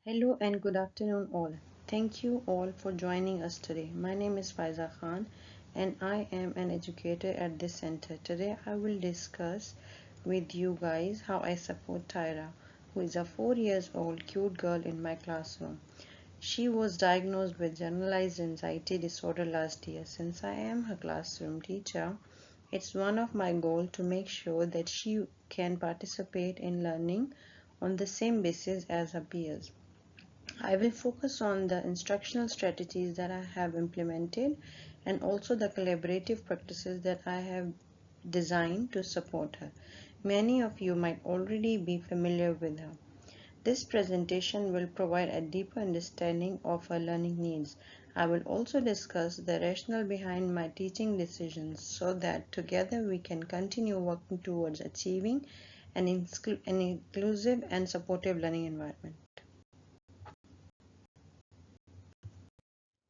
Hello and good afternoon all. Thank you all for joining us today. My name is Faiza Khan and I am an educator at this center. Today I will discuss with you guys how I support Tyra, who is a 4 years old cute girl in my classroom. She was diagnosed with generalized anxiety disorder last year. Since I am her classroom teacher, it's one of my goals to make sure that she can participate in learning on the same basis as her peers. I will focus on the instructional strategies that I have implemented and also the collaborative practices that I have designed to support her. Many of you might already be familiar with her. This presentation will provide a deeper understanding of her learning needs. I will also discuss the rationale behind my teaching decisions so that together we can continue working towards achieving an inclusive and supportive learning environment.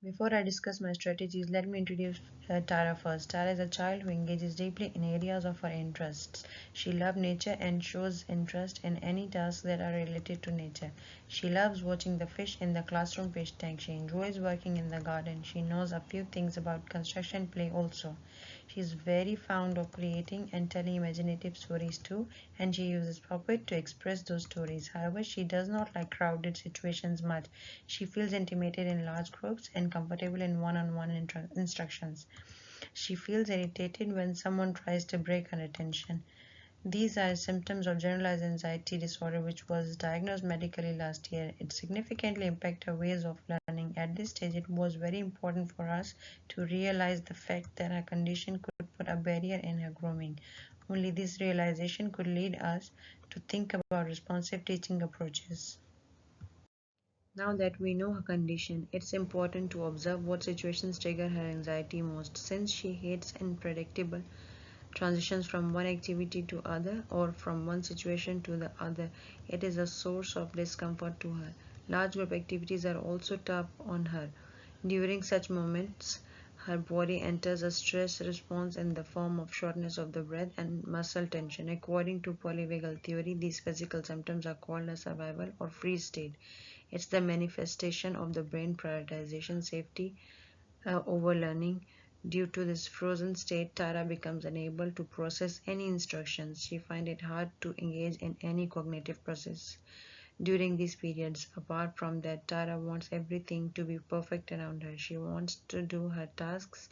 Before I discuss my strategies, let me introduce Tara first. Tara is a child who engages deeply in areas of her interests. She loves nature and shows interest in any tasks that are related to nature. She loves watching the fish in the classroom fish tank. She enjoys working in the garden. She knows a few things about construction play also. She is very fond of creating and telling imaginative stories too, and she uses puppet to express those stories. However, she does not like crowded situations much. She feels intimidated in large groups and comfortable in one-on-one instructions. She feels irritated when someone tries to break her attention. These are symptoms of generalized anxiety disorder, which was diagnosed medically last year. It significantly impacted her ways of learning. At this stage, it was very important for us to realize the fact that her condition could put a barrier in her growing. Only this realization could lead us to think about responsive teaching approaches. Now that we know her condition, it's important to observe what situations trigger her anxiety most. Since she hates unpredictable transitions from one activity to other or from one situation to the other, it is a source of discomfort to her. Large group activities are also tough on her. During such moments, her body enters a stress response in the form of shortness of the breath and muscle tension. According to polyvagal theory, these physical symptoms are called a survival or freeze state. It's the manifestation of the brain prioritization safety over learning. Due to this frozen state, Tara becomes unable to process any instructions. She finds it hard to engage in any cognitive process during these periods. Apart from that, Tara wants everything to be perfect around her. She wants to do her tasks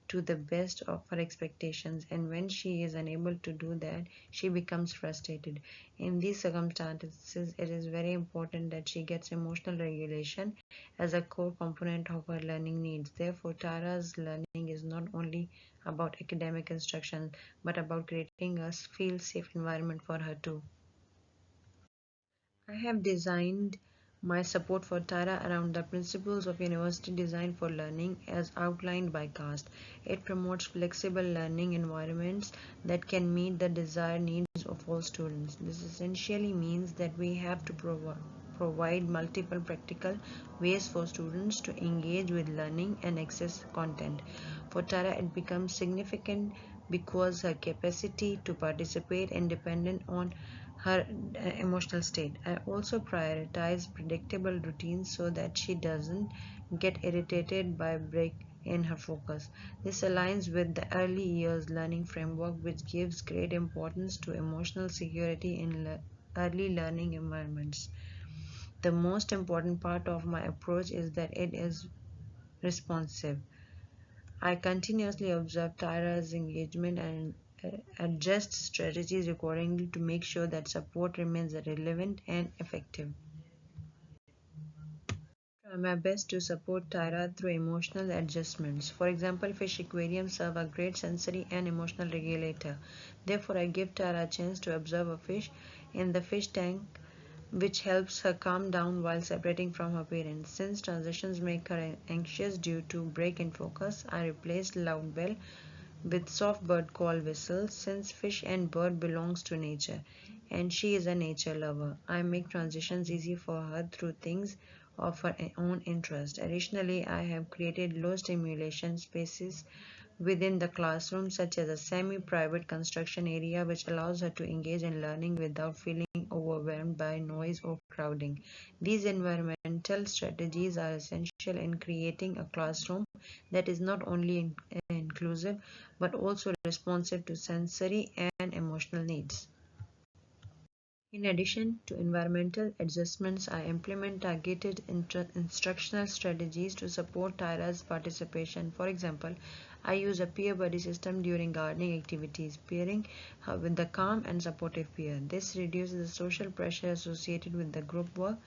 to the best of her expectations, and when she is unable to do that, she becomes frustrated. In these circumstances, it is very important that she gets emotional regulation as a core component of her learning needs. Therefore, Tara's learning is not only about academic instruction but about creating a feel safe environment for her too. I have designed my support for Tara around the principles of university design for learning as outlined by CAST. It promotes flexible learning environments that can meet the desired needs of all students. This essentially means that we have to provide multiple practical ways for students to engage with learning and access content. For Tara, it becomes significant because her capacity to participate is dependent on her emotional state. I also prioritize predictable routines so that she doesn't get irritated by break in her focus. This aligns with the early years learning framework, which gives great importance to emotional security in early learning environments. The most important part of my approach is that it is responsive. I continuously observe Tyra's engagement and adjust strategies accordingly to make sure that support remains relevant and effective. I try my best to support Tyra through emotional adjustments. For example, fish aquariums serve a great sensory and emotional regulator. Therefore, I give Tyra a chance to observe a fish in the fish tank, which helps her calm down while separating from her parents. Since transitions make her anxious due to break in focus, I replaced loud bell with soft bird call whistles. Since fish and bird belongs to nature and she is a nature lover, I make transitions easy for her through things of her own interest. Additionally, I have created low stimulation spaces within the classroom, such as a semi-private construction area, which allows her to engage in learning without feeling overwhelmed by noise or crowding. These environmental strategies are essential in creating a classroom that is not only inclusive but also responsive to sensory and emotional needs. In addition to environmental adjustments, I implement targeted instructional strategies to support Tyra's participation. For example, I use a peer buddy system during gardening activities, pairing her with the calm and supportive peer. This reduces the social pressure associated with the group work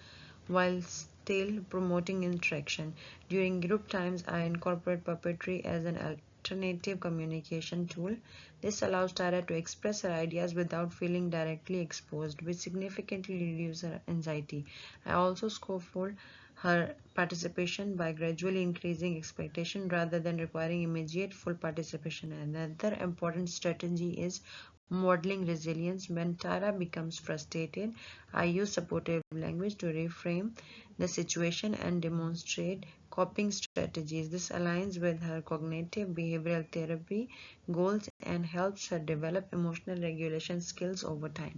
while still promoting interaction. During group times, I incorporate puppetry as an alternative communication tool. This allows Tara to express her ideas without feeling directly exposed, which significantly reduces her anxiety. I also scaffold her participation by gradually increasing expectation rather than requiring immediate full participation. Another important strategy is modeling resilience. When Tara becomes frustrated, I use supportive language to reframe the situation and demonstrate coping strategies. This aligns with her cognitive behavioral therapy goals and helps her develop emotional regulation skills over time.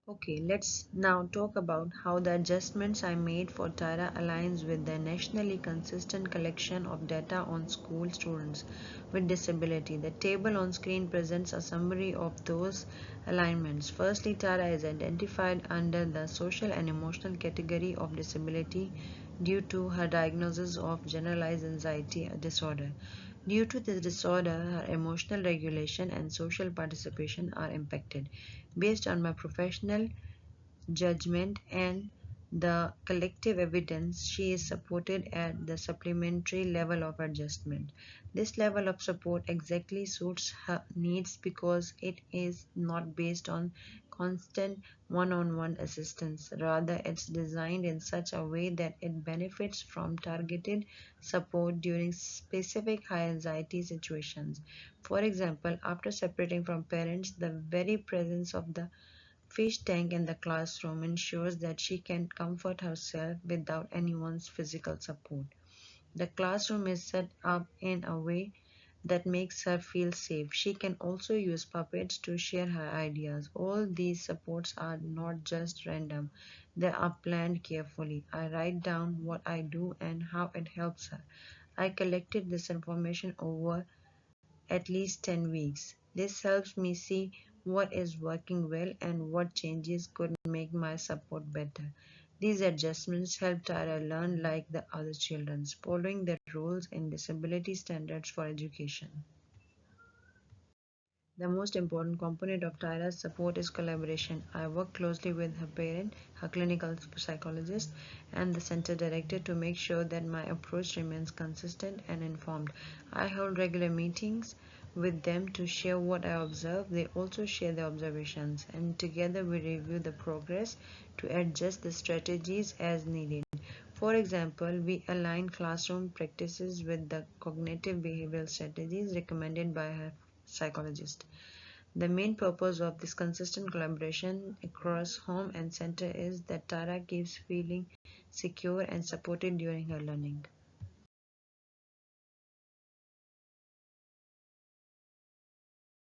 Okay, let's now talk about how the adjustments I made for Tara aligns with the nationally consistent collection of data on school students with disability. The table on screen presents a summary of those alignments. Firstly, Tara is identified under the social and emotional category of disability due to her diagnosis of generalized anxiety disorder. Due to this disorder, her emotional regulation and social participation are impacted. Based on my professional judgment and the collective evidence, she is supported at the supplementary level of adjustment. This level of support exactly suits her needs because it is not based on constant one-on-one assistance. Rather, it's designed in such a way that it benefits from targeted support during specific high anxiety situations. For example, after separating from parents, the very presence of the fish tank in the classroom ensures that she can comfort herself without anyone's physical support. The classroom is set up in a way that makes her feel safe. She can also use puppets to share her ideas. All these supports are not just random, they are planned carefully. I write down what I do and how it helps her. I collected this information over at least 10 weeks. This helps me see what is working well and what changes could make my support better. These adjustments help Tara learn like the other children, following the rules and disability standards for education. The most important component of Tyra's support is collaboration. I work closely with her parent, her clinical psychologist, and the center director to make sure that my approach remains consistent and informed. I hold regular meetings with them to share what I observe. They also share their observations, and together we review the progress to adjust the strategies as needed. For example, we align classroom practices with the cognitive behavioral strategies recommended by her psychologist. The main purpose of this consistent collaboration across home and center is that Tara keeps feeling secure and supported during her learning.